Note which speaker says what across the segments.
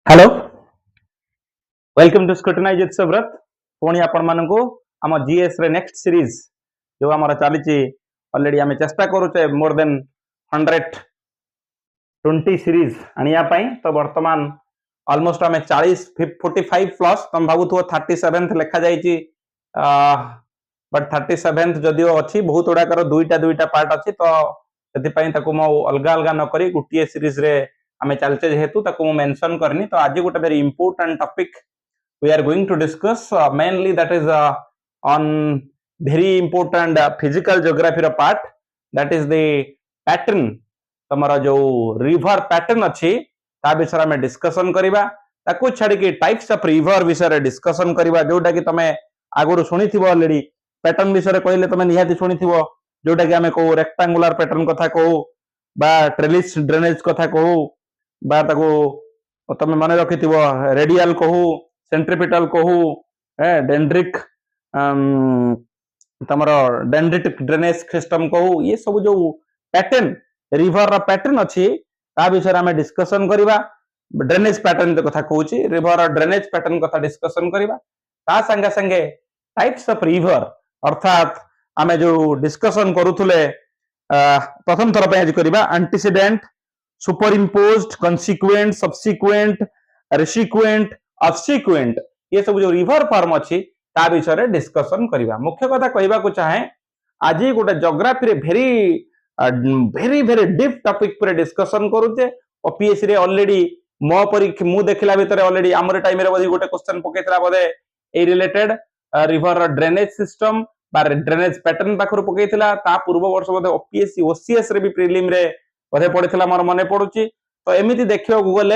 Speaker 1: hello welcome to scrutinize with Subrat पुणी आपण मानकु आम जीएस रे नेक्स्ट सीरीज जो आमर चली ऑलरेडी आम चेष्टा करूचे मोर देन 120 सीरीज आनिया तो वर्तमान ऑलमोस्ट आम 45 प्लस तुम भावुथ 37th लिखा जाइए बट 37th जदियो अच्छी बहुत गुड़ाकर दुईटा पार्ट अच्छी तो से अलग अलग नक गोटे सीरीज रे आमे चलचे जेहेतु ताको मेंशन करनी तो आज गोटे very important topic we are going to discuss mainly that is on very important physical geography रो part that is the pattern तमरा जो रिवर पैटर्न अच्छी ता विषय में डिस्कशन करिबा ताको छाडी के टाइप्स ऑफ रिवर विषय रे डिस्कशन करिबा जोटा कि तमे आगुरु सुनिथिबो ऑलरेडी पैटर्न विषय कहले तमे निहाती सुनिथिबो जोटा कि हमें को रेक्टेंगुलर पैटर्न कथा को बा ट्रेलिस ड्रेनेज कथा को बा ताको तमे माने रखिथिबो रेडियल कहू सेंट्रिपिटल कहू डेंड्रिक तमरो डेंड्रिटिक ड्रेनेज सिस्टम कहू ये सब जो पैटर्न रिवर रा पैटर्न अछि ता विषय में डिस्कशन करिबा ड्रेनेज पैटर्न कथा कहूची रिवर रा ड्रेनेज पैटर्न कथा डिस्कशन करिबा ता संगे संगे टाइप्स ऑफ रिवर अर्थात आमे जो डिस्कशन करूथुले प्रथम थर पे आज करिबा antecedent superimposed consequent subsequent resequent subsequent ये सब जो रिवर फॉर्म अच्छी ता विषय रे डिस्कशन करिबा मुख्य कथा कहबा को चाहे आज गोटे ज्योग्राफी रे very very very deep topic पर डिस्कशन करूचे ओपीएससी रे ऑलरेडी मो परीक्षा मु देखला भीतर ऑलरेडी हमर टाइम रे बधी गोटे क्वेश्चन पकेतला बदे ए रिलेटेड रिवर ड्रेनेज सिस्टम बा ड्रेनेज पैटर्न पाखर पकेतला ता पूर्व वर्ष बदे ओपीएससी ओसीएस रे भी प्रीलिम रे बधे पड़ितला मोर मने पडुची तो एमिति देखियो गूगल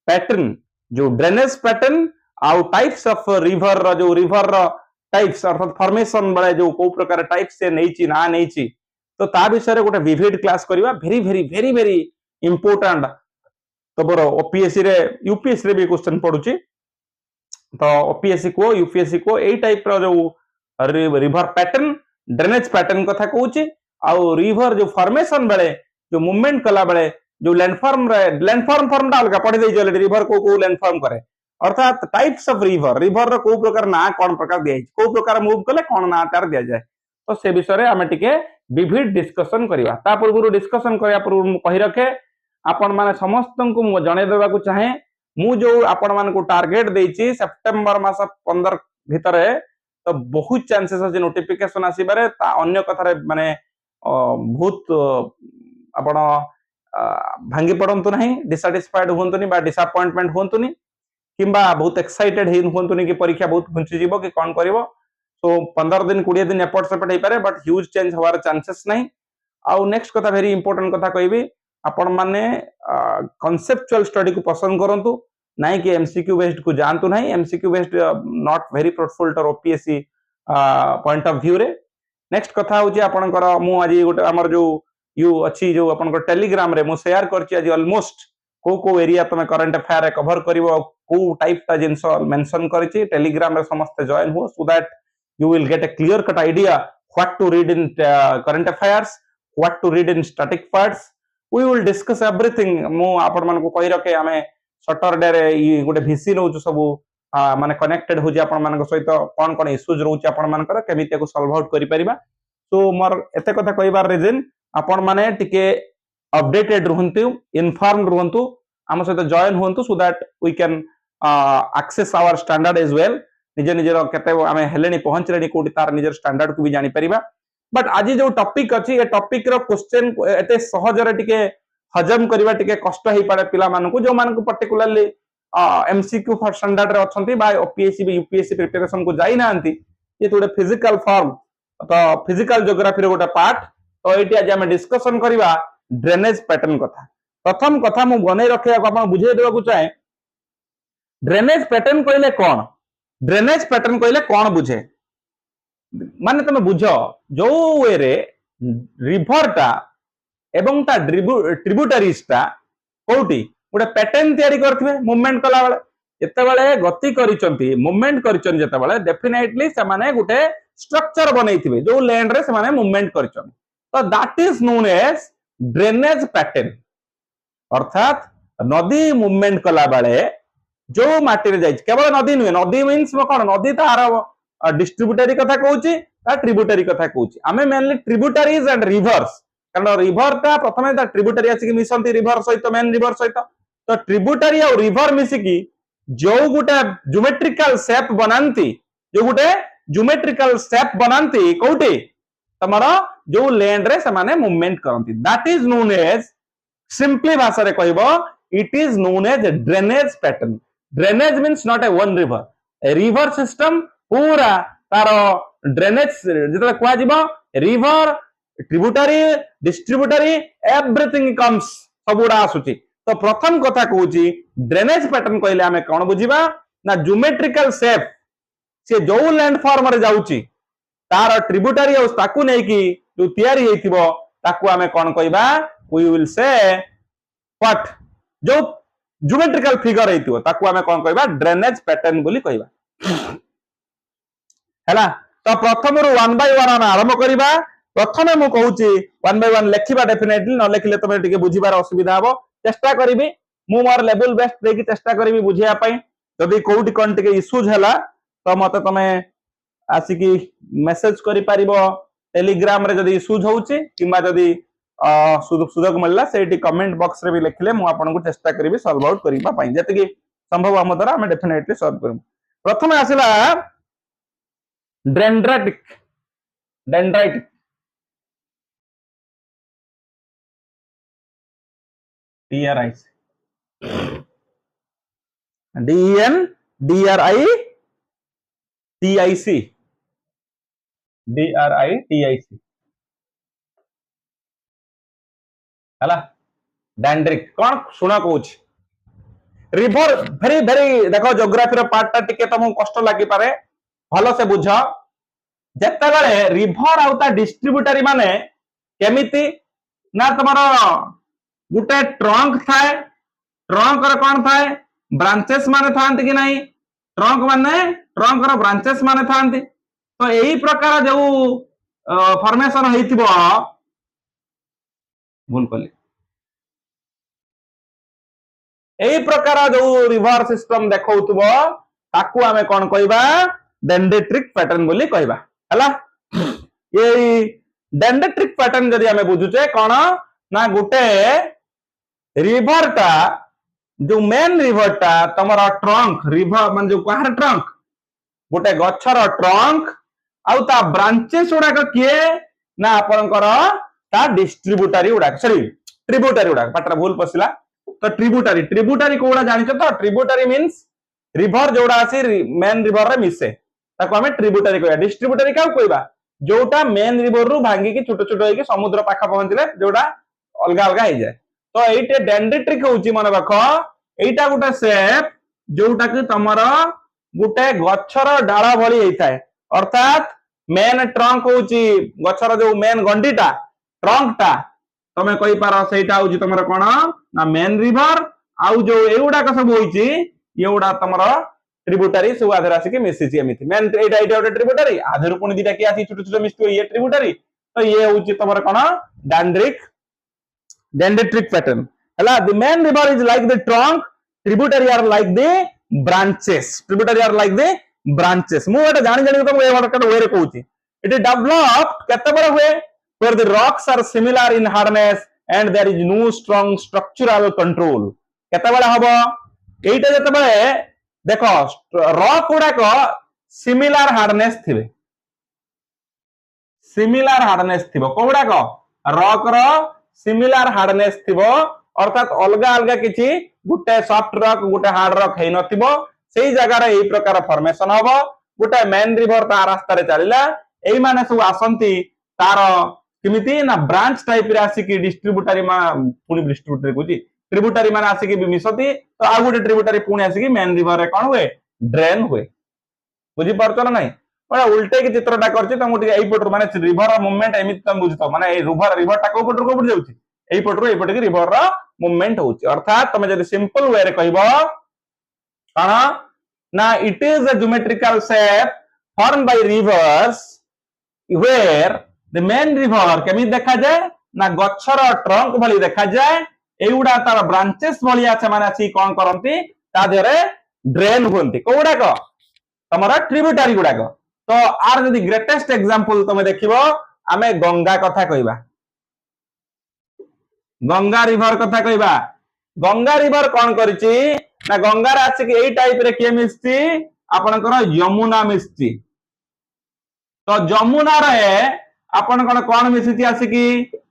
Speaker 1: पैटर्न जो ड्रेनेज पैटर्न आउ टाइप्स ऑफ रिवर जो रिवर टाइप्स अर्थात फॉर्मेशन बळे जो को प्रकार टाइप से नैची ना नैची तो ता विषय रे गोटे विविड क्लास करिवा very very very very important तो बरो ओपीएससी रे यूपीएससी रे भी क्वेश्चन पडुची तो ओपीएससी को यूपीएससी को ए टाइप रो जो रिवर पैटर्न ड्रेनेज पैटर्न कथा कहूची आउ रिवर जो फॉर्मेशन बळे जो मूवमेंट कला बळे जो लैंडफॉर्म फॉर्म डाल का पढ़ी देई ऑलरेडी रिवर को लैंडफॉर्म करे अर्थात टाइप्स ऑफ रिवर रिवर रो को प्रकार ना कोन प्रकार दिया को प्रकार मूव कले कोन ना तार दिया जाए तो से विषय रे हमें टिके विविध डिस्कशन करिवा ता पूर्व डिस्कशन करिया पूर्व मु कहि रखे आपण माने समस्त को मु जणे देबा को चाहे मु जो आपण मान को टारगेट देइची सितंबर मास 15 भीतर तो बहुत चांसेस अछि नोटिफिकेशन आसीबारे ता अन्य कथा रे माने बहुत आपण भांगी पड़तु ना डिसैटिस्फाइड हुंतुनी बा डिसअपॉइंटमेंट हुंतुनी किंबा बहुत एक्साइटेड हुंतुनी कि परीक्षा बहुत घुंची जीवो कि कोन करिवो सो 15 दिन 20 दिन एपॉर्ट सेपट हे पारे बट ह्यूज चेंज होवार चांसेस नहीं आउ नेक्स्ट कथा वेरी इंपोर्टेंट कथा कहबी आपण माने कांसेप्चुअल स्टडी को पसंद करंतु नाही कि एमसीक्यू बेस्ड को जानतु नाही MCQ based not very fruitful to OPSC point of view रे नेक्स्ट कथा होची आपनकर मु आज गोटे हमर जो यू अच्छी जो अपन टेलीग्राम रे मु शेयर करची आज ऑलमोस्ट को एरिया तमे करंट अफेयर रे कवर करिवो को टाइप ता जिंस मेंशन करची टेलीग्राम रे समस्त जॉइन हो so that you will get a clear cut idea what to read in current affairs what to read in static parts we will discuss everything मु आपन मन को कहि रखे हमें सैटरडे रे ई गोटे वीसी नो सब माने कनेक्टेड हो जे आपन मन सहित कोन कोन इश्यूज रहउची आपन मन कर केमिति को सॉल्व आउट करि परिबा सो मोर एते कथा कहिबार रीजन आपण माने टिके अपडेटेड रहंतु इन्फॉर्म्ड रहंतु हम सहित जॉइन होंतु so that we can access our standard as well निजे निजे केते आमे हेलेनी पहुंच रेडी कोटी तार निजे स्टैंडर्ड को भी जानि परिबा बट आज जो टॉपिक अछि ए टॉपिक रो क्वेश्चन एते सहज रे टिके हजम करबा टिके कष्ट हे पारे पिला मान को जो मान को पर्टिकुलरली एमसीक्यू फॉर स्टैंडर्ड रे अछंती बा ओपीएससी भी यूपीएससी प्रिपरेशन को जाई नांती ये थोड़े फिजिकल फॉर्म तो फिजिकल ज्योग्राफी रो गोटा पार्ट तो ये आज आम डिस्कसन करवा ड्रेनेज पैटर्न कथा प्रथम कथा मु बनै रखे आपन बुझे देबा को चाहे ड्रेनेज पैटर्न कहले कोन ड्रेनेज पैटर्न कहले कोन बुझे माने तुम बुझ जो वे रे रिवर टा एवं ता ट्रिब्यूटरीज टा कोठी गोटे पैटर्न तयारी करथिबे मूवमेंट कला बेले एते बेले गति करिसंती मूवमेंट करिसन जते बेले डेफिनेटली से माने गोटे स्ट्रक्चर बनैथिबे जो लैंड रे से माने मूवमेंट करिसन तो that is known as drainage pattern अर्थात नदी मूवमेंट कला बेले जो माटी रे जाई केवल नदी नुहे नदी मीन्स कौन नदी तार डिस्ट्रीब्यूटरी कथा कहूची ट्रिब्यूटरी कथा कहूची आमे मेनली ट्रिब्यूटरीज एंड रिवर्स कारण रिवर ता प्रथमे ता ट्रिब्यूटरी आसी मिसंती रिवर सहित मेन रिवर सहित तो ट्रिब्यूटरी और रिवर मिसिकी जो गुटे ज्योमेट्रिकल शेप बनांती जो गुटे ज्योमेट्रिकल शेप बनांती कोठी तमरा जो लैंड रे से माने मूवमेंट करंती that is known as simply भाषा रे कहबो it is known as drainage pattern drainage means not a one river a river system पूरा तार ड्रेनेज जेतले कुआ जीवो river tributary distributary everything comes सबुडा आसुची तो प्रथम कथा कहूची ड्रेनेज पैटर्न कहले आमे कोन बुझीबा ना ज्योमेट्रिकल शेप से जो लैंड फॉर्म रे जाउची तार ट्रिब्यूटरी और ताकू नै कि जो तयारी हेतिबो ताकू आमे कोन कहबा वी विल से व्हाट जो ज्योमेट्रिकल फिगर हेतिबो ताकू आमे कोन कहबा ड्रेनेज पैटर्न बोली कहबा हैला तो प्रथम रु 1 बाय 1 आमे आरंभ करिबा प्रथमे मु कहूची 1 बाय 1 लेखिबा डेफिनेटली न लेखिले तमे टिके बुझिबार असुविधा हबो चेष्टा करिबी मु मोर लेवल बेस्ट देकी चेष्टा करिबी बुझिया पई जदी कोउटी कोन टिके इश्यूज हैला तो मते तमे आसिकी मेसेज करि पारिबो टेलीग्राम रे जदी इश्यूज होउची किबा जदी सुजोग मिलला सेठी कमेंट बॉक्स रे भी लिखले मु आपन को चेष्टा करिबी सॉल्व आउट करिबा पई जते कि संभव हम द्वारा हम डेफिनेटली सॉल्व करम प्रथमे आसिला डेंड्राइटिक डेंड्राइटिक DRI DRITIC हला डेंड्रिक कौन सुना कहूच रिवर भेरी भेरी देखो ज्योग्राफी रो पार्ट टा टिके तुमको कष्ट लागि पारे भलो से बुझ जत्ते बेले रिवर आउता डिस्ट्रीब्यूटरी माने केमिति ना तुम्हारा गुटे ट्रंक थाए ट्रंक रे कोन थाए ब्रांचेस माने थांती कि नहीं ट्रंक माने ट्रंक रो ब्रांचेस माने थांती तो एही प्रकार जो फॉर्मेशन हेतिबो भूल कली एही प्रकार जो रिवर सिस्टम देखौतबो ताकू आमे कोन कहबा डेंड्रिटिक पैटर्न बोली कहबा हला ये डेंड्रिटिक पैटर्न जदी आमे बुझुचे कोन ना गुटे रिवर टा जो मेन रिवर टा तमरा ट्रंक रिवर मान जो कहार ट्रंक गोटे गछर ट्रंक आउ ता ब्रांचेस उडा किए ना आपनकर ता डिस्ट्रीब्यूटरी उडा सॉरी ट्रिब्यूटरी उडा पाटरा भूल पसिला तो ट्रिब्यूटरी ट्रिब्यूटरी कोडा जानिछ तो ट्रिब्यूटरी मींस रिवर जोडा आसी मेन रिवर रे मिसे ताको हमें ट्रिब्यूटरी कहया डिस्ट्रीब्यूटरी का कहबा जोटा मेन रिवर रु भांगी के छोटो छोटो होई के समुद्र पाखा पहुंचले जोडा अलगा अलगा हो जाए तो एइटे डेंड्रिटिक होची मन रखो एइटा गुटे शेप जोटा कि तमर गुटे गछर डाला भली हेइथाय अर्थात मेन ट्रंक होची गछर जो मेन गंडीटा ट्रंक टा तमे कहि पारो सेटा होची तमर कोन ना मेन रिवर आउ जो एउडा का सब होईची एउडा तमर ट्रिब्यूटरी सब आधर आसी के मिसिची एमिति मेन एटा एटा ओटे ट्रिब्यूटरी आधर पुनी दिटा के आसी छोटो छोटो मिसतो ये ट्रिब्यूटरी तो ये होची तमर कोन डेंड्रिटिक पैटर्न हला the main river is like the trunk tributary are like the branches tributary are like the branches मु एटा जानि जानि तो ए वर्ड वे रे कहूची इट इज डेवलप्ड केते बड़ हुए where the rocks are similar in hardness and there is no strong structural control केते बड़ हबो एटा जते बळे देखो रॉक उडा को सिमिलर हार्डनेस थिबे सिमिलर हार्डनेस थिबो कोडा को रॉक रो सिमिलर हार्डनेस थिबो अर्थात अलगा अलगा किछि गुटे सॉफ्ट रॉक गुटे हार्ड रॉक हेइ नथिबो सेही जगह रे एही प्रकार फॉर्मेशन हबो गुटे मेन रिवर ता रास्ता रे चलिला एही माने सब आसंती तार किमिति ना ब्रांच टाइप रे आसी कि डिस्ट्रीब्यूटरी मा पुनी डिस्ट्रीब्यूटरी कुछि ट्रिब्यूटरी माने आसी कि मिसती तो आ गुटे ट्रिब्यूटरी पुनी आसी कि मेन रिवर रे कोन हुए ड्रेन हुए बुझी परतो ना नहीं बड़ा उल्टे की चित्रटा करछि त मुटी एही पटरो माने रिवर मूवमेंट एमिति तम बुझतो माने ए रिवर टा को पटरो जाउछि एही पटरो एही पटे कि रिवर रा मूवमेंट होची अर्थात तमे जदी सिंपल वे रे कहबो काना ना it is a geometrical shape formed by rivers where the main river केमि देखा जाय ना गच्छर ट्रंक भली देखा जाय एउडा तार ब्रांचेस भली आछे माने अछि कोन करंती ता देरे ड्रेन हुंती को गुडाक तमरा ट्रिब्यूटरी गुडाक तो आर जदी ग्रेटेस्ट एग्जांपल तमे देखिबो आमे गंगा कथा कहबा गंगा रिवर कथा कहबा गंगा रिवर कोन करची ना गंगा राशि के एई टाइप रे के मिसची आपनकर यमुना मिसची तो जमुना रे आपन कोन मिसची आसी की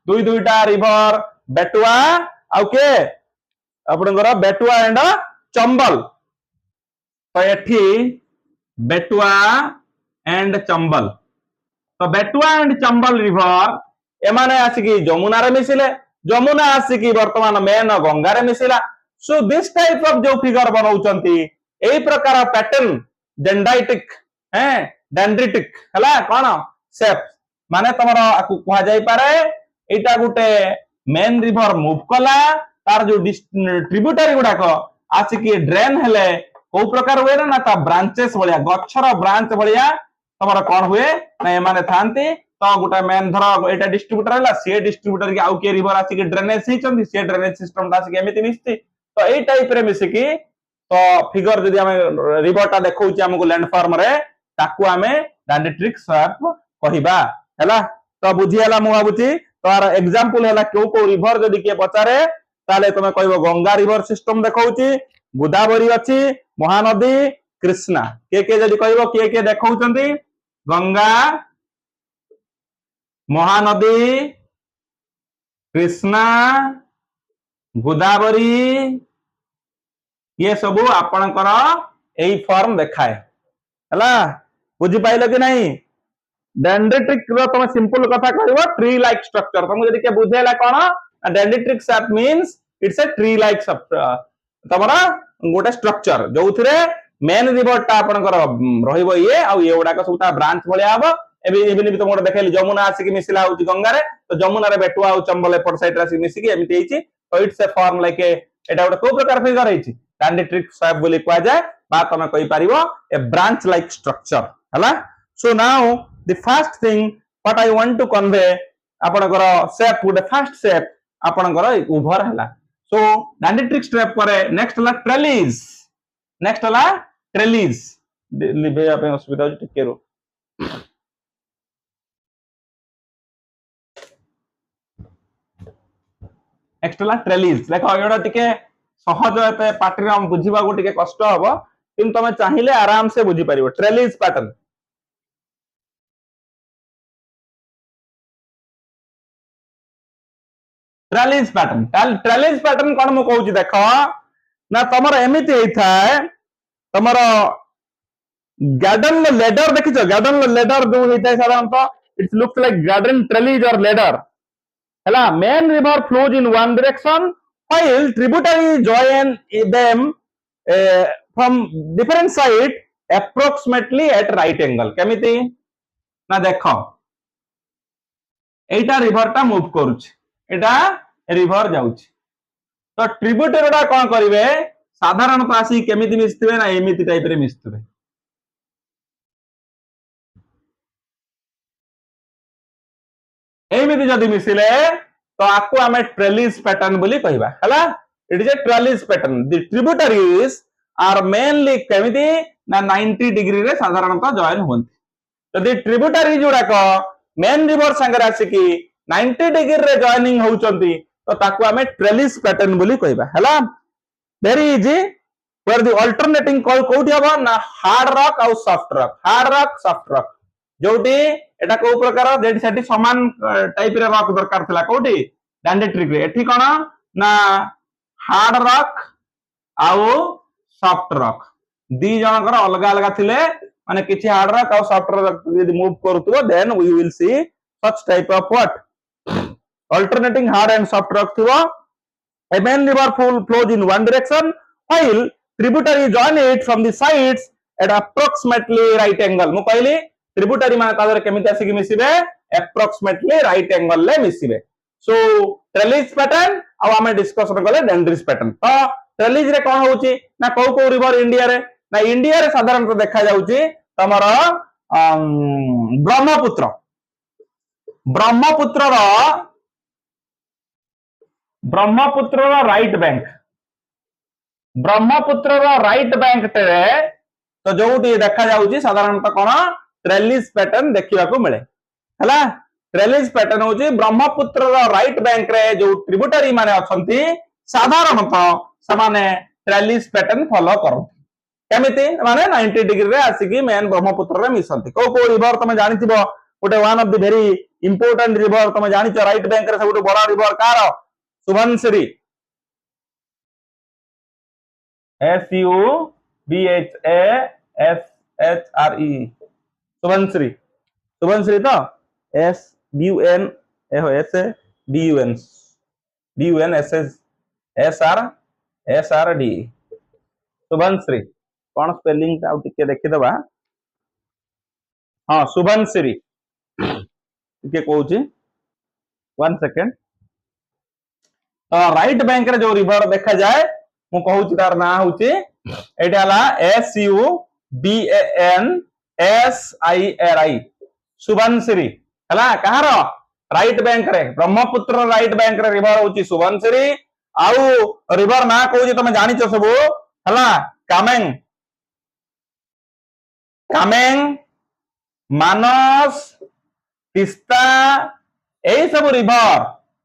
Speaker 1: दुई दुईटा रिवर बेटुआ आउ के आपनकर बेटुआ एंड चंबल तो एठी बेटुआ एंड चंबल तो बेटुआ एंड चंबल रिवर एमाने आसिकी जमुना रे मिसिले जमुना आसिकी वर्तमान मेन गंगा रे मिसिला सो दिस टाइप ऑफ जो फिगर बनाउचंती एई प्रकार पैटर्न डेंड्राइटिक हैं डेंड्रिटिक हला कोन शेप माने तमरो आकु कहा जाई पारे एटा गुटे मेन रिवर मूव कला तार जो ट्रिब्यूटरी गुडाक आसिकी ड्रेन हेले को प्रकार हुए ना ता ब्रांचेस भलिया गच्छर ब्रांच भलिया तमरो कोन हुए ना एमाने थांती तो गोटा मेन धर एटा डिस्ट्रीब्यूटर हला से डिस्ट्रीब्यूटर के आउ के रिवर आसी के ड्रेनेज हिचंती से ड्रेनेज सिस्टम ता आसी एमिति मिसती तो एई टाइप रे मिसी की तो फिगर जदी हमें रिवर ता देखौची हमको लैंडफॉर्म रे ताकू हमें डेंड्रिटिक शेप कहिबा हला तो बुझी हला मु भाबुची तो आर एग्जांपल हला को रिवर जदी के पचारे ताले तमे कहबो गंगा रिवर सिस्टम देखौची गोदावरी अछि महानदी कृष्णा के जदी कहबो के देखौचंती गंगा महानदी कृष्णा गोदावरी ये सब आपणकर एई फॉर्म देखाए हला बुझी पाइलो कि नहीं डेंड्रिटिक रो तुम सिंपल कथा कहबो ट्री लाइक स्ट्रक्चर तुम जदी के बुझेला कोन dendritic shape means it's a tree like तमरा गोटे स्ट्रक्चर जोथिरे मेन रिवर ता आपणकर रहिबो ये आ ये उडा का सबटा ब्रांच भलिया हबो एबे भी तुम देखैली जमुना आसी मिसिला होची गंगा रे तो जमुना रे बेटुआ और चंबल एपर साइड रे मिसी की एमिति हेची तो इट्स ए फॉर्म लाइक एटा गोटे को प्रकार फिगर हेची डेंड्रिटिक शेप बोली कहा जाय बा तमे कहि पारिबो ए ब्रांच लाइक स्ट्रक्चर हला so now the first thing what I want to convey आपनकर शेप गुटे फर्स्ट शेप आपनकर उभर हला सो डेंड्रिटिक शेप करे नेक्स्ट हला ट्रेलिस नेक्स्ट हला ट्रेलिस लिबे आपे असुविधा होची टिके रो एक्सटर्नल ट्रेलिस देखो एडा टिके सहज एते पाटरी हम बुझिबा को टिके कष्ट हबो किंतु तमे चाहिले आराम से बुझी परिबो ट्रेलिस पैटर्न ट्रेलिस पैटर्न कोन म कहूची देखो ना तमर एमिति हेई थाए तमर गार्डन लेडर देखिछो गार्डन लेडर जो हेई थाए साधारणतः it's looks like garden trellis और लेडर हला main river flows in one direction while tributaries join them from different side approximately at right angle केमिति ना देखो एटा रिवर ता मूव करूछ एटा रिवर जाउछ तो ट्रिब्यूटरी रा कोन करिवे साधारणतः आसी केमिति मिसथिबे ना एमिति टाइप रे मिसथिबे एमिति जदी मिसिले तो आपको हमें ट्रेलिस पैटर्न बोली कहबा हला it is a trellis pattern the tributaries are mainly केमिति ना 90 डिग्री रे साधारणतः जॉइन होंती यदि ट्रिब्यूटरी जोड़ाक मेन रिवर संगे आसी की 90 डिग्री रे जॉइनिंग होउचंती तो ताको हमें ट्रेलिस पैटर्न बोली कहबा हला very easy where the alternating कॉल कोठी हबो ना हार्ड रॉक और सॉफ्ट रॉक जोटी एटा को प्रकार जेडी सेठी समान टाइप रे रॉक दरकार थिला कोठी डेंड्रिटिक रे एठी कोन ना हार्ड रॉक आउ सॉफ्ट रॉक दी जनकर अलग अलग थिले माने किछि हार्ड रॉक आउ सॉफ्ट रॉक यदि मूव करथुबो then we will see such type of what alternating hard and soft rock थिबो a main river flows in one direction while tributary join it from the sides at approximately right angle मु कहली tributary मान तादर केमिति आसी कि मिसिबे approximately right angle ले मिसिबे सो trellis pattern अब हम डिस्कशन करले डेंड्रिस पैटर्न तो ट्रेलिस रे कोन होउची ना को रिवर इंडिया रे साधारणतः देखा जाउची तमरो ब्रह्मपुत्र रो right bank Brahmaputra right bank टे तो जो देखा जाउची साधारणतः कोन ट्रेलिस पैटर्न देखा मिले हला ट्रेलिस पैटर्न होची ब्रह्मपुत्र राइट बैंक रे जो ट्रिब्यूटरी माने अछंती साधारणतः समाने ट्रेलिस पैटर्न फॉलो करती केमिति माने 90 डिग्री रे आसिकी मेन ब्रह्मपुत्र रे मिसंती को रिवर तमे जानिथिबो गोटे one of the very important river तमे जानिचो राइट बैंक रे सबुठ बड़ा river car Subansiri SUBHASHRE Subansiri Subansiri तो SBUN SBUNSSRD सुबनसिरी कौन स्पेलिंग देखीदबा हाँ सुबनसिरी कहूँ वन सेकेंड तो राइट बैंक रे जो रिवर देखा जाए मु कहूँ तार ना हूँ SUBANSIRI सुबनसिरी है कहार राइट बैंक रे ब्रह्मपुत्र राइट बैंक रे रिवर हूँ सुबनसिरी आउ रिवर ना कहूँ तुम जानिच सब है कामेंग कामेंग मानस तिस्ता यही सब रिवर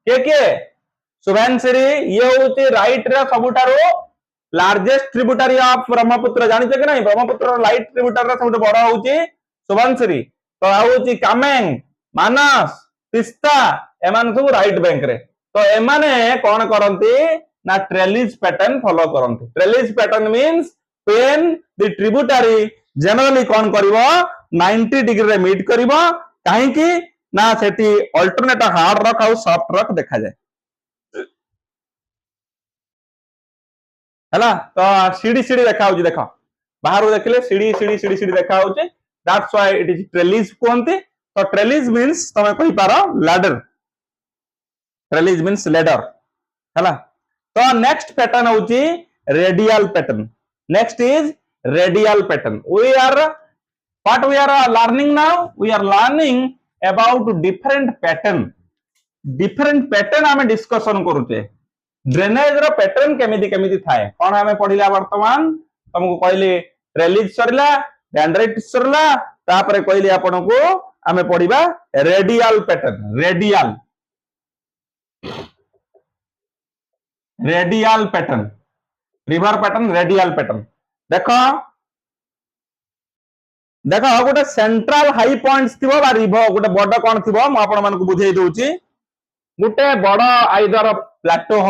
Speaker 1: के सुबनसिरी ये हूँ राइट रे सबुठारु लार्जेस्ट ट्रिब्यूटरी ऑफ ब्रह्मपुत्र जानिछ कि नहीं ब्रह्मपुत्र राइट ट्रिब्यूटरी रे सबुठ बड़ हूँ सुबनसिरी तो हूँ कामेंग मानस तिस्ता एमान सब राइट बैंक रे तो एमाने कौन करती ना ट्रेलिस पैटर्न फॉलो करती ट्रेलिस पैटर्न मीन्स पेन द ट्रिब्यूटरी जनरली कौन करिवो 90 डिग्री रे मीट करिवो काहे कि ना सेठी अल्टरनेट हार्ड रॉक और सॉफ्ट रॉक देखा जाए हैला तो सीडी सीडी देखा होची देखो बाहर देखले सीडी सीडी सीडी सीडी देखा होची that's why it is trellis कहंती तो ट्रेलिस मींस तमे कहि पारो लैडर ट्रेलिस मींस लैडर हैला तो नेक्स्ट पैटर्न होची radial pattern next is radial pattern we are what we are learning now we are learning about different pattern आमे discussion करूचे ड्रेनेज रो पैटर्न केमिति केमिति थाए कोन आमे पढिला वर्तमान तुमको कहली ट्रेलिस सरला डेंड्राइटिस सरला तापरे कहली आपन को आमे पढिबा radial pattern radial pattern river pattern radial pattern देखो देखो गोटे सेंट्रल हाई पॉइंट्स थिबो बा रिवर गोटे बड़ कोन थिबो म आपन मानकु बुझेई दउची गोटे बड़ आइदर प्लेटो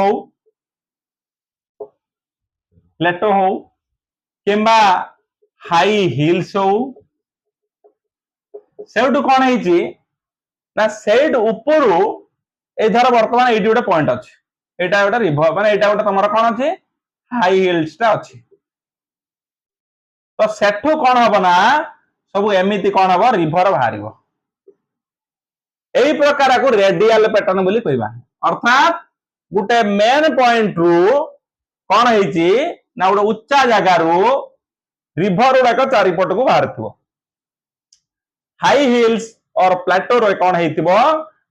Speaker 1: हो किंबा हाई हिल्स हो सेउटु कोन हेची ना सेड ऊपरु ए धर वर्तमान एटी गोटे पॉइंट अछि एटा गोटे रिवर माने एटा गोटे तमरा कोन अछि हाई हिल्स टा अछि तो सेठु कोन हबो ना सब एमिति कौन हम रिवर बाहर यही प्रकार को रेडियल पैटर्न बोली कहबा अर्थात गोटे मेन पॉइंट रु कौन हेची ना गोटे उच्चा जगह रु रिवर गुड़ाक चारिपट को बाहर थो हाई हिल्स और प्लेटो रे कौन हेतिबो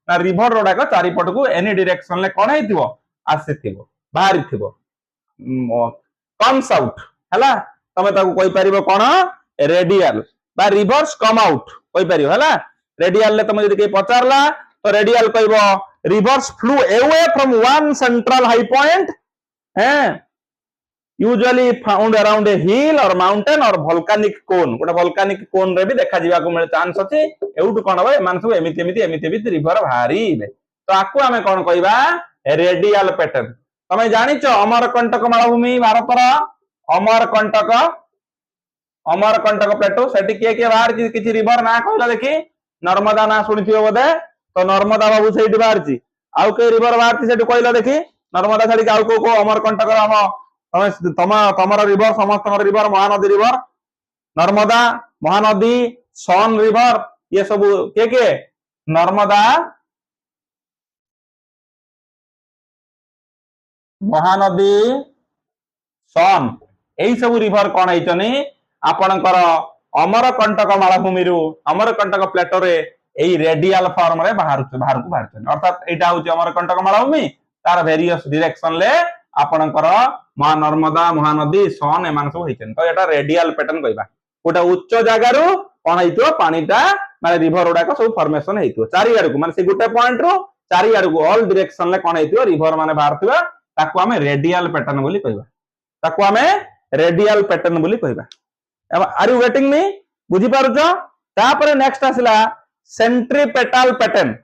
Speaker 1: ना रिवर गुड़ाक चारिपट को एनी डायरेक्शन ले कौन हेतिबो आसीथिबो बाहर थिबो कम्स आउट हला तमे ताको कहि परिबो कोन रेडियल बा रिवर्स कम आउट कहि परियो हला रेडियल ले तमे जदि के पचारला तो रेडियल कहबो reverse flu away from one central high point है यूजुअली फाउंड अराउंड ए हिल और माउंटेन और वोल्केनिक कोन गोटे वोल्केनिक कोन रे भी देखा जीवा को मिले चांस अछि एउटु कोन होय मान सब एमिति रिवर भारीबे तो आकु हमें कोन कहबा रेडियल पैटर्न तमे जानिचो अमरकंटक मालभूमि भारतर अमरकंटक प्लेटो सेठी के बाहर किछि रिवर ना कहला देखि नर्मदा ना सुनिथियो बोधे तो नर्मदा बाबू सेठी बाहर छि आउ के रिवर बाहर छि सेठी कहला देखि नर्मदा छाड़ी आउ को अमरकंटक हम तमर रिवर समस्त रिवर महानदी रिवर नर्मदा महानदी सन रिवर ये सब के नर्मदा महानदी सन यही सब रिवर कौन है आपणकर अमरकंटक मालभूमि अमरकंटक प्लेटो रे यही रेडियल फॉर्म रे बाहर को बाहर अर्थात यहाँ हूँ अमरकंटक मालभूमि तार वेरियस डायरेक्शन ले आपणकर नर्मदा महानदी सन एमान सब होइछन तो एटा रेडियल पैटर्न कहबा गोटे उच्च जगारू कोन हेइतो पानीटा माने रिवर उडाक सब फॉर्मेशन हेइतो चारि आडू माने से गोटे पॉइंट रो चारि आडू ऑल डायरेक्शन ले कोन हेइतो रिवर माने बाहरथिबा ताको हमें रेडियल पैटर्न बोली कहबा ताको हमें रेडियल पैटर्न बोली कहबा आर यू गेटिंग मी बुझी पारुछो तापर नेक्स्ट आसला centripetal pattern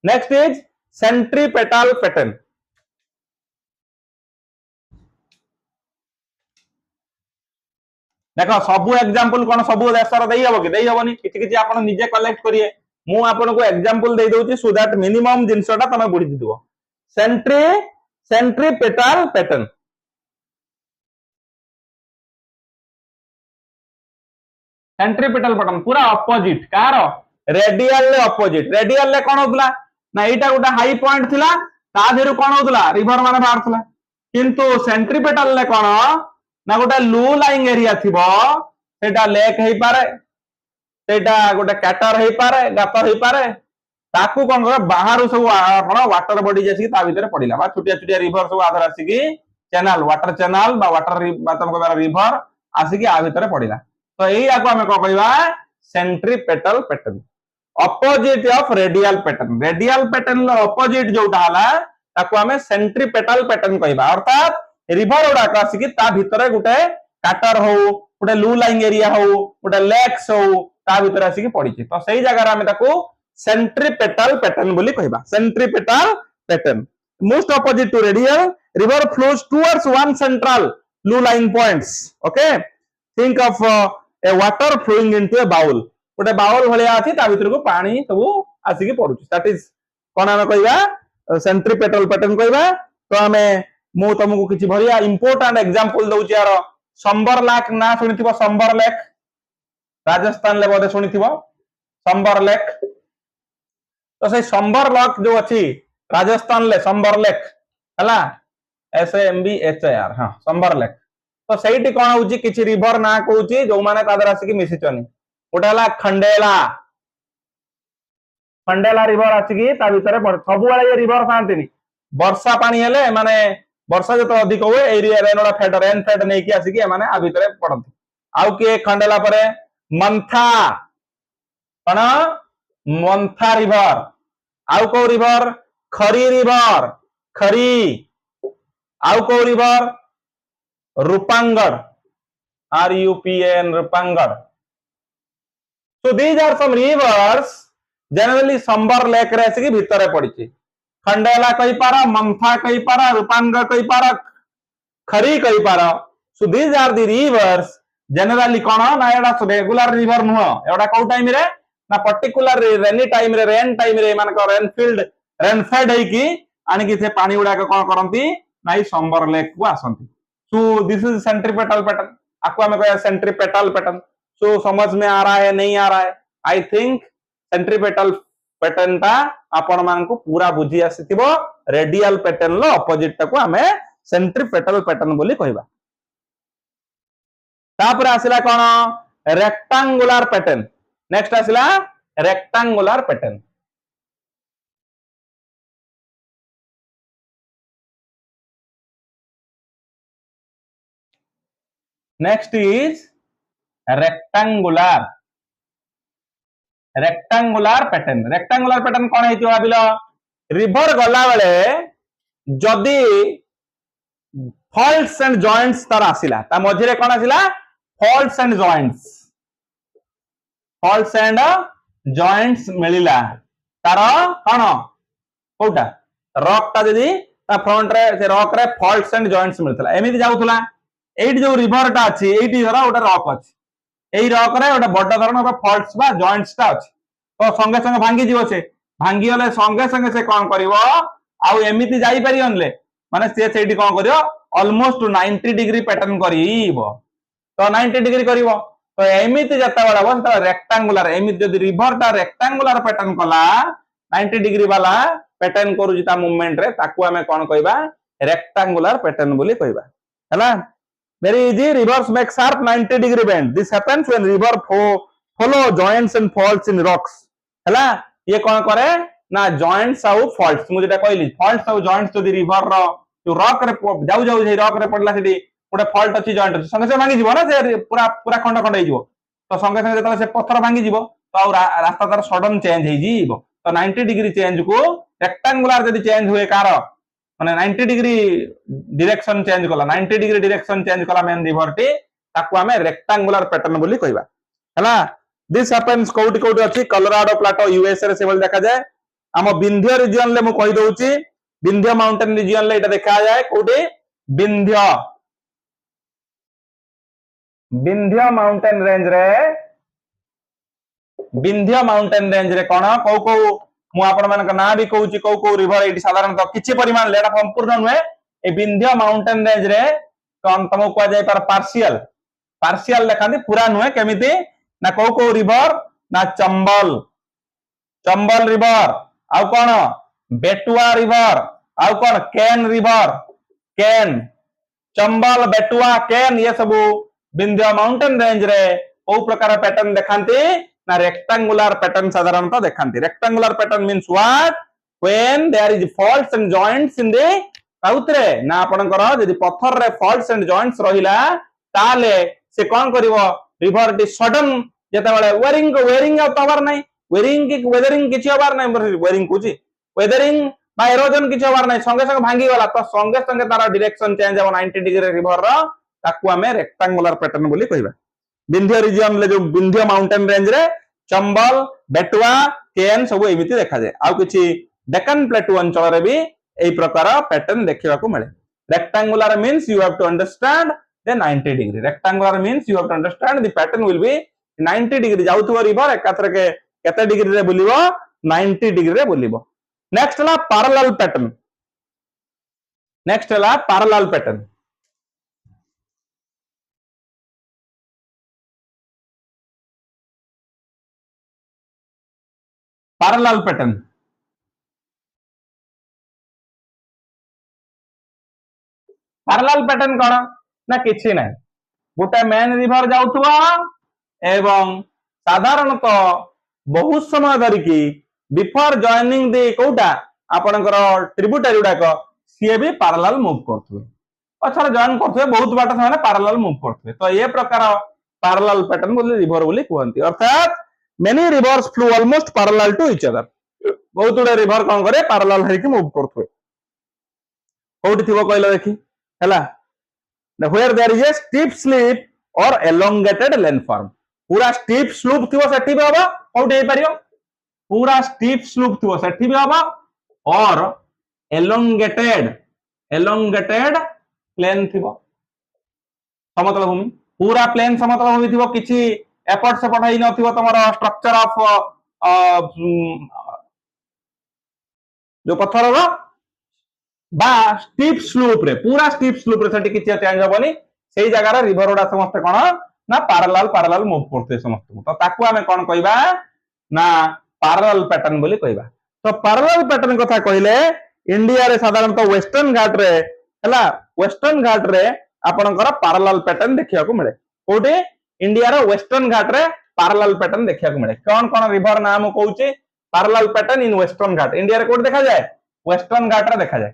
Speaker 1: next is centripetal pattern देखो सबू एग्जांपल कोन सबू देशर देई हबो कि देई हबोनी किछि किछि आपण निजे कलेक्ट करिए मु आपण को एग्जांपल देई दउची सो दैट मिनिमम जिंसटा तमे बुझि दिबो सेंट्रीपेटल पैटर्न सेंट्रीपेटल पैटर्न पूरा ऑपोजिट कार रेडियल ले कोन होतला ना एटा गोटा हाई पॉइंट थिला ता धेरु कोन होतला रिवर माने बाहर थिला किंतु सेंट्रीपेटल ले कोन ना गोटे लू लाइंग एरिया थिबो सेटा लेक हेई पारे सेटा गोटे कैटर हेई पारे गात हेई पारे ताकू कोन कर बाहर सब आपण वाटर बॉडी जैसी ता भीतर पडिला बा छोटिया छोटिया रिवर सब आधर आसी चैनल वाटर चैनल बा वाटर तम को रिवर आसी आ भीतर पडिला तो एई आको हमें को कहबा centripetal pattern opposite of radial pattern लो ऑपोजिट जोटा हला ताको हमें सेंट्रीपेटल पैटर्न कहबा अर्थात रिवर उडाक आसी ता भीतर गुटे काटर हो गुटे लू लाइंग एरिया हो गुटे लेक्स हो ता भीतर आसी पड़ी तो सही जगह में ताको सेंट्रीपेटल पैटर्न बोली कहबा centripetal pattern most opposite to radial river flows towards one central low lying points okay think of a water flowing into a bowl गोटे बाउल भलिया अछि ता भीतर को पानी सब आसी पड़ुछि दैट इज कोन हम कहबा सेंट्रीपेटल पैटर्न कहबा तो हमें मु तुमको किछि भरिया इंपोर्टेंट एग्जांपल दउछि यार संबर लेक ना सुनिथिबो संबर लेक राजस्थान ले बोधे सुनिथिबो संबर लेक तो से संबर लेक जो अछि राजस्थान ले संबर लेक हला SAMBHAR हां संबर लेक तो सेठी कोन होउछि किछि रिवर ना कहउछि जो माने तादर आसी मिसिचनी ओटा हला खंडेला रिवर आसी ता भीतर सब वाले रिवर थांतिनी वर्षा पानी हेले माने वर्षा जो अधिक हुए एरिया रेन फेड नहीं कि आसिक माने आ भीतर पड़ती आउ किए खंडेला परे मंथा कौन मंथा रिवर आउ को रिवर खरी आउ को रिवर रूपांगड़ RUPAN रूपांगड़ so these are some rivers generally Sambhar lake रे आसिक भीतर पड़ी खंडेला कही पारा मंथा कही पारा रूपांगड़ कही पारा खरी कही पारा so these are the rivers generally कोन ना एडा रेगुलर रिवर नुह एडा को टाइम रे ना पर्टिकुलर रेनी टाइम रे रेन टाइम रे मान को रेन फेड है कि आनी कि से पानी उडा कोन करंती नाई संबर लेक को आसंती so this is centripetal pattern आपको हमें कहया सेंट्रीपेटल पैटर्न सो समझ में आ रहा है नहीं आ रहा है आई थिंक सेंट्रीपेटल पैटर्न ता आपण मान को पूरा बुझी आसीथिबो रेडियल पैटर्न लो ऑपोजिट ता को हमें सेंट्रीपेटल पैटर्न बोली कहबा तापर आसिला कोन रेक्टेंगुलर पैटर्न नेक्स्ट आसिला rectangular pattern next is rectangular pattern कौन है भाविल रिवर गला बेले जदि फॉल्ट्स एंड जॉइंट्स तार आसिला ता मझिरे कौन आसिला फॉल्ट्स एंड जॉइंट्स मिलिला तार कौन कोटा रॉक ता जदी ता फ्रंट रे से रॉक रे फॉल्ट्स एंड जॉइंट्स मिलथला एमिति जाउथला एइट जो रिवर टा अछि एइटी धरा ओटा रॉक अछि एई रॉक रे ओटा बड्ड धरण फॉल्ट्स बा जॉइंट्स टा अछि तो संगे संगे भांगी जीवो से भांगी गले संगे संगे से कोन करिवो आउ एमिति जाई परियनले माने से सेठी कोन करियो ऑलमोस्ट 90 डिग्री पैटर्न करिवो तो 90 डिग्री करिवो तो एमिति जता बडा बस तो रेक्टेंगुलर एमिति जदी रिवर टा रेक्टेंगुलर पैटर्न कला 90 डिग्री वाला पैटर्न करू जिता मूवमेंट रे ताकू हमें कोन कहबा रेक्टेंगुलर पैटर्न बोली कहबा हला very easy rivers make sharp 90 degree bend this happens when river follow joints and faults in rocks हला ये कोन करे ना joints आउ faults मु जेटा कहली faults आउ joints जदी river रो जो रॉक रे जाऊ जाऊ जे रॉक रे पडला सेठी गोटे फॉल्ट अछि जॉइंट अछि संगे संगे भांगी जीवो ना से पूरा पूरा खंड खंड हो तो संगे संगे जतले से पत्थर भांगी जीवो तो रास्ता तार सडन चेंज हो जीवो तो 90 डिग्री चेंज को रेक्टेंगुलर जदी चेंज हुए कार माने 90 डिग्री डायरेक्शन चेंज कला 90 डिग्री डायरेक्शन चेंज कला मेन रिवर टी ताकू हमें रेक्टेंगुलर पैटर्न बोली कहबा हला दिस हैपेंस कोउटी कोउटी अछि कोलोराडो प्लाटो यूएसए रे सेबल देखा जाए आम विंध्य रीजन ले मु कहि दउची विंध्य माउंटेन रीजन ले एटा देखा जाए कोउटी विंध्य विंध्य माउंटेन रेंज रे कोन को मु आपण मानक ना भी कहूची को रिवर एटी साधारणतः किछि परिमाण लेडा संपूर्ण नुहे ए विंध्य माउंटेन रेंज रे कोन तमो को जाय पर पार्शियल लेखांती पूरा नुहे केमिति ना को रिवर ना चंबल रिवर आउ कोन बेटुआ रिवर आउ कोन केन रिवर केन चंबल बेटुआ केन ये सब विंध्य माउंटेन रेंज रे ओ प्रकार पैटर्न देखांती ना रेक्टेंगुलर पैटर्न साधारणतः देखांती rectangular pattern means what when there is faults and joints in the south रे ना आपनकर यदि पत्थर रे फॉल्ट्स एंड जॉइंट्स रहिला ताले से कोन करिवो रिवर टी सडन जेते बेले वेरिंग पावर नाही वेदरिंग किछि होबार नाही वेरिंग कुछि वेदरिंग बा एरोजन किछि होबार नाही संगे संगे भांगी गला तो संगे संगे तार डायरेक्शन चेंज हो 90 डिग्री रिवर रो ताकू हमें रेक्टेंगुलर पैटर्न बोली कहबा विंध्य रीजन ले जो विंध्य माउंटेन रेंज रे चंबल बेटुआ केन सब एमिति देखा जाए आ किछि डेक्कन प्लेटू अंचल रे भी एई प्रकार पैटर्न देखिबा को मिले rectangular means you have to understand the 90 degree rectangular means you have to understand the pattern will be 90 degree जाउथबो रिवर एकाथर के केते डिग्री रे बुलिबो 90 डिग्री रे बुलिबो नेक्स्ट ला पैरेलल पैटर्न पैरेलल पैटर्न कोन ना किछि नै गोटे मेन रिवर जाउथबो एवं साधारणतः बहुत समय धरिकी बिफोर जॉइनिंग दी कोटा आपनकर ट्रिब्यूटरी उडाक सीए भी पैरेलल मूव करथुवे पछर जॉइन करथुवे बहुत बाट समय पैरेलल मूव करथुवे तो ये प्रकार पैरेलल पैटर्न बोली रिवर बोली कहंती अर्थात many rivers flow almost parallel to each other बहुत उडे रिवर कोन करे पैरेलल हेरिकी मूव करथुवे कोठी थिबो कहला देखि हला where there is a steep slope or elongated landform पूरा स्टीप स्लूप थिबो सेठी भी होबा कोठी हे परियो पूरा स्टीप स्लूप थिबो सेठी भी होबा और elongated प्लेन थिबो समतल भूमि पूरा प्लेन समतल भूमि थिबो किछि एफर्ट से पठाई न थिबो तमरो स्ट्रक्चर ऑफ जो पत्थर रो बा स्टीप स्लूप रे पूरा स्टीप स्लूप रे सेठी किछि चेंज होबनी सेही जगह रे रिवर उडा समस्त कोन ना पैरेलल मूव करते समस्त तो ताकू हमें कोन कहबा ना पैरेलल पैटर्न बोली कहबा तो पैरेलल पैटर्न कथा कहले इंडिया रे साधारणतः वेस्टर्न घाट रे हला वेस्टर्न घाट रे आपनकर पैरेलल पैटर्न देखिया को मिले कोठी इंडिया रे वेस्टर्न घाट रे पैरेलल पैटर्न देखिया को मिले कोन रिवर नाम कहूची parallel pattern in western Ghat India रे कोठी देखा जाए वेस्टर्न घाट रे देखा जाए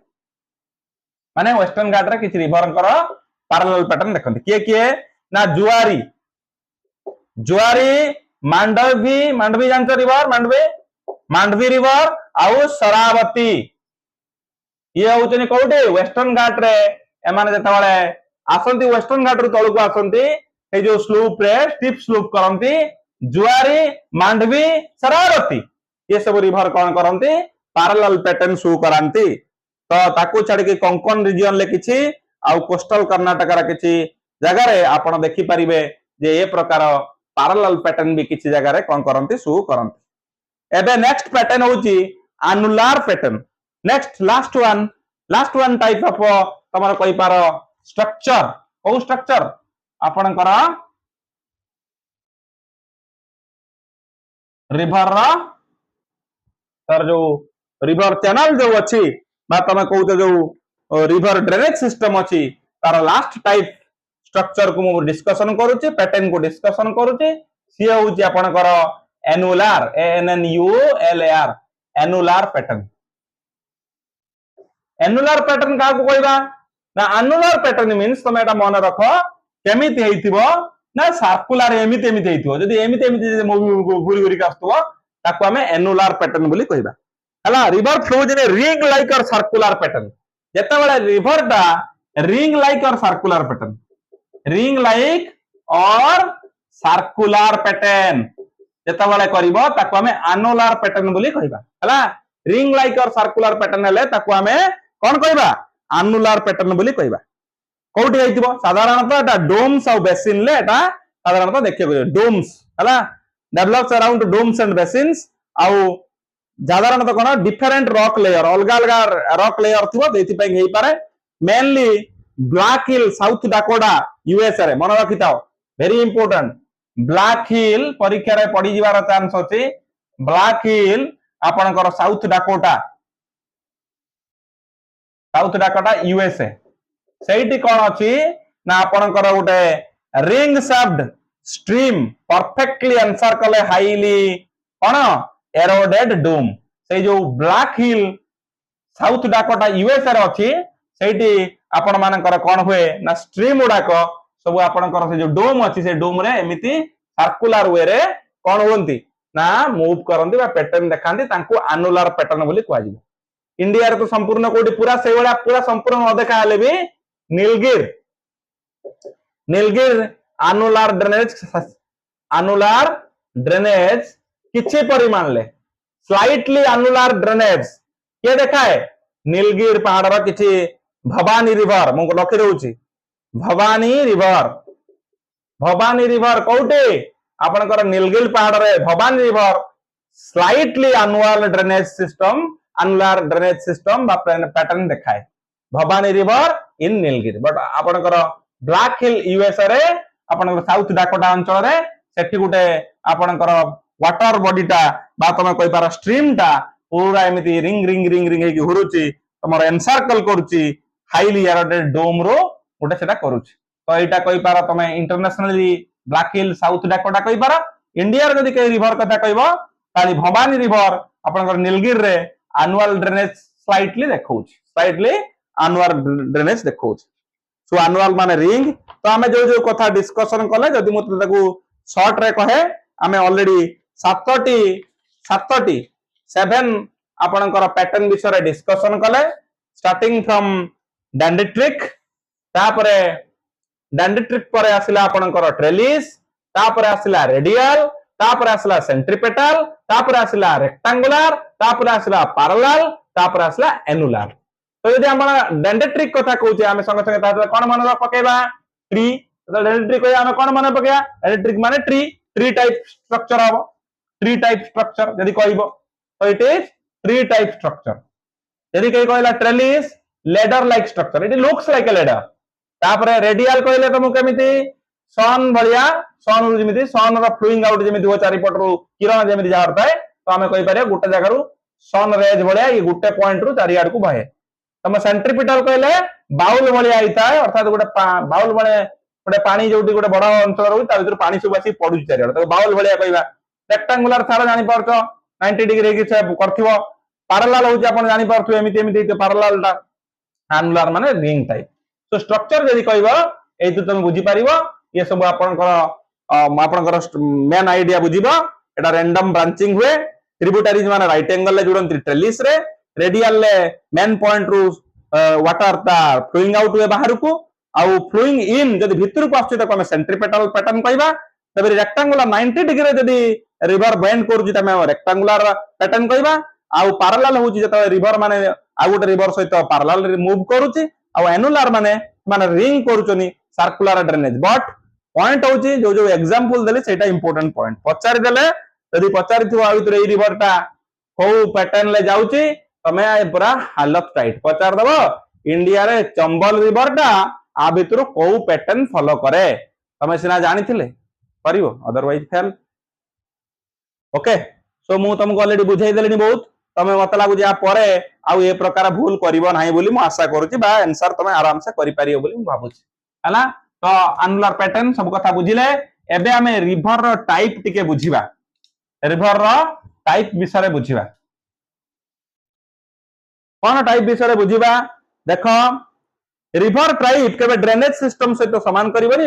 Speaker 1: माने वेस्टर्न घाट रे किछि रिवर कर पैरेलल पैटर्न देखंती किए ना जुआरी मांडवी जानते रिवर मांडवी रिवर आउ शरावती ये होचनी कोठी वेस्टर्न घाट रे एमाने जतबळे आसंती वेस्टर्न घाट रु तळकु आसंती ए जो स्लूप रे स्टीप स्लूप करंती जुआरी मांडवी शरावती ये सब रिवर कोन करंती पैरेलल पैटर्न शो करंती तो ताकू छाड़ी के कोंकण रीजन ले किछि आउ कोस्टल कर्नाटक रा किछि जगह रे आपण देखि परिबे जे ए प्रकार पैरेलल पैटर्न भी किछि जगह रे कोन करंती शो करंती एबे नेक्स्ट पैटर्न होची annular pattern next last one type of तमर कोइ पार स्ट्रक्चर ओ स्ट्रक्चर आपण करा रिवर रा तर जो रिवर चैनल जो अछि बा तमे कहूते जो रिवर ड्रेनेज सिस्टम अछि तार लास्ट टाइप स्ट्रक्चर को मु डिस्कशन करूची पैटर्न को डिस्कशन करूची सी होची आपनकर annular ANNULAR annular pattern annular pattern का कहबा ना एनुलर पैटर्न मीन्स तुम एटा मन रख केमिति हेइथिबो ना सर्कुलर एमिति एमिति हेइथिबो जदी एमिति एमिति मूवी घुरी घुरी आस्तबो ताको हमें एनुलर पैटर्न बोली कहबा हला river flows in ring like और सर्कुलर पैटर्न जेते बेले रिवर टा रिंग लाइक और सर्कुलर पैटर्न रिंग लाइक और सर्कुलर पैटर्न जेते बेले करिवो ताको हमें एनुलर पैटर्न बोली कहबा हला रिंग लाइक और सर्कुलर पैटर्न हेले ताको हमें कोन कहबा एनुलर पैटर्न बोली कहबा कोठी हेइतिबो साधारणतः एटा डोम्स और बेसिन ले एटा साधारणतः देखियो डोम्स हला develops around domes and basins आउ साधारणतः कोन डिफरेंट रॉक लेयर अलग अलग रॉक लेयर थिबो देति पे हेइ पारे mainly black hill South Dakota USA रे मन रखिताओ वेरी इंपोर्टेंट ब्लैक हिल परीक्षा रे पड़ी जिवार चांस अछि ब्लैक हिल आपनकर साउथ डाकोटा यूएसए सेठी कोन अछि ना आपनकर गोटे ring shaped stream perfectly encircle highly कोन एरोडेड डोम से जो black hill South Dakota USA रे अछि सेठी आपण मानकर कोन हुए ना स्ट्रीम उडाक सब आपनकर से जो डोम अछि से डोम रे एमिति सर्कुलर वे रे कोन होंती ना मूव करंती बा पैटर्न देखांती तांको एनुलर पैटर्न बोली कहै इंडिया रे तो संपूर्ण कोडी पूरा से वाला पूरा संपूर्ण न देखा हले भी नीलगिर एनुलर ड्रेनेज किछि परिमाण ले स्लाइटली एनुलर ड्रेनेज के देखा है नीलगिर पहाड़ रो किछि भवानी रिवर मु लखि रहउची भवानी रिवर कोटे आपनकर नीलगिर पहाड़ रे Bhavani river slightly annular drainage system बा पैटर्न देखाए Bhavani river in Nilgiri but आपनकर ब्लैक हिल यूएसए रे आपनकर साउथ डाकोटा अंचल रे सेठी गुटे आपनकर वाटर बॉडीटा बा तमे कहि पारा स्ट्रीमटा पूरा एमिति रिंग रिंग रिंग रिंग हेकि हुरुची तमर एनसर्कल करूची हाईली एरोडेड डोम रो गुटे सेटा करूची तो एटा कहि पारा तमे internationally black hill South Dakota कहि पारा इंडिया रे जदी के रिवर कथा कहबो ताली भवानी रिवर आपनकर नीलगिरी रे annual drainage slightly annual drainage देखौछ सो एनुअल माने रिंग तो हमें जो कथा डिस्कशन कले जदी मत ताकू शॉर्ट रे कहे हमें ऑलरेडी 7 आपनकर पैटर्न विषय डिस्कशन कले स्टार्टिंग फ्रॉम डेंड्रिट्रिक तापरे डेंड्रिट्रिक परे आसिला आपनकर ट्रेलिस तापरे आसिला रेडियल तापरे आसिला सेंट्रीपेटल तापरे आसिला रेक्टेंगुलर तापरे आसिला पैरेलल तापरे आसिला एनुलर तो यदि हम डेंड्रिट्रिक कथा कहूचे आमे संगे संगे ताते कोन मन पकेबा ट्री तो डेंड्रिट्रिक कहया आमे कोन मन पकेया डेंड्रिट्रिक माने ट्री टाइप स्ट्रक्चर हो ट्री टाइप स्ट्रक्चर यदि कहइबो तो it is tree type structure यदि कहि कहला trellis ladder like structure it looks like a ladder तापरे रेडियल कहले तो मु केमिति सन भलिया सन जेमिति सन रो फ्लोइंग आउट जेमिति हो चारि पट रो किरण जेमिति जाहर थाए तो आमे कहि पारे गुटे जगह रो सन रेज भलिया ये गुटे पॉइंट रो चारि आड़ को बहे तम सेंट्रीपिटल कहले बाउल भलिया आइता अर्थात गुटे बाउल भले गुटे पानी जोटी गुटे बड़ अंचल रो ता भीतर पानी सब आसी पडु चारि आड़ तो बाउल भलिया कहबा रेक्टेंगुलर थार जानि परछो 90 डिग्री के से करथिबो पैरेलल होची आपण जानि परथु एमिति एमिति पैरेलल टा एनुलर माने रिंग टाइप तो स्ट्रक्चर यदि कहबो ए तो तुम बुझी पारिबो ये सब आपनकर मेन आइडिया बुझिबो एटा रैंडम ब्रांचिंग हुए ट्रिब्यूटरीज माने राइट एंगल ले जुडंती ट्रेलिस रे रेडियल ले मेन पॉइंट रु वाटर ता फ्लोइंग आउट हुए बाहर को आउ फ्लोइंग इन जदि भितर को आछी त हम सेंट्रीपेटल पैटर्न कहबा तबे रेक्टेंगुलर 90 डिग्री जदि रिवर बेंड करूची त हम रेक्टेंगुलर पैटर्न कहबा आउ पैरेलल होची जत रिवर माने आ गुटे रिवर सहित पैरेलल मूव करूची आउ एनुलर माने माने रिंग करूचनी सर्कुलर ड्रेनेज बट पॉइंट होची जो एग्जांपल देले सेटा इंपोर्टेंट पॉइंट पचारि देले यदि पचारिथिबो आ भितर ए रिवर टा को पैटर्न ले जाउची तमे पूरा हालत टाइट पचार दबो इंडिया रे चंबल रिवर टा आ भितर को पैटर्न फॉलो करे तमे सिना जानिथिले परिबो अदरवाइज फेल ओके सो मु तुमको ऑलरेडी बुझाई देलेनी बहुत तमे मत लागु जे परे आ ए प्रकार भूल करिवो नाही बोली मु आशा करूची बा आंसर तमे आराम से करि पारियो बोली मु भाबुची हला तो एनुलर पैटर्न सब कथा बुझिले एबे हमें रिवर रो टाइप टिके बुझिबा रिवर रो टाइप विषय बुझिबा कौन टाइप विषय बुझा देख रिवर टाइप केबे ड्रेनेज सिस्टम सहित समान करबनी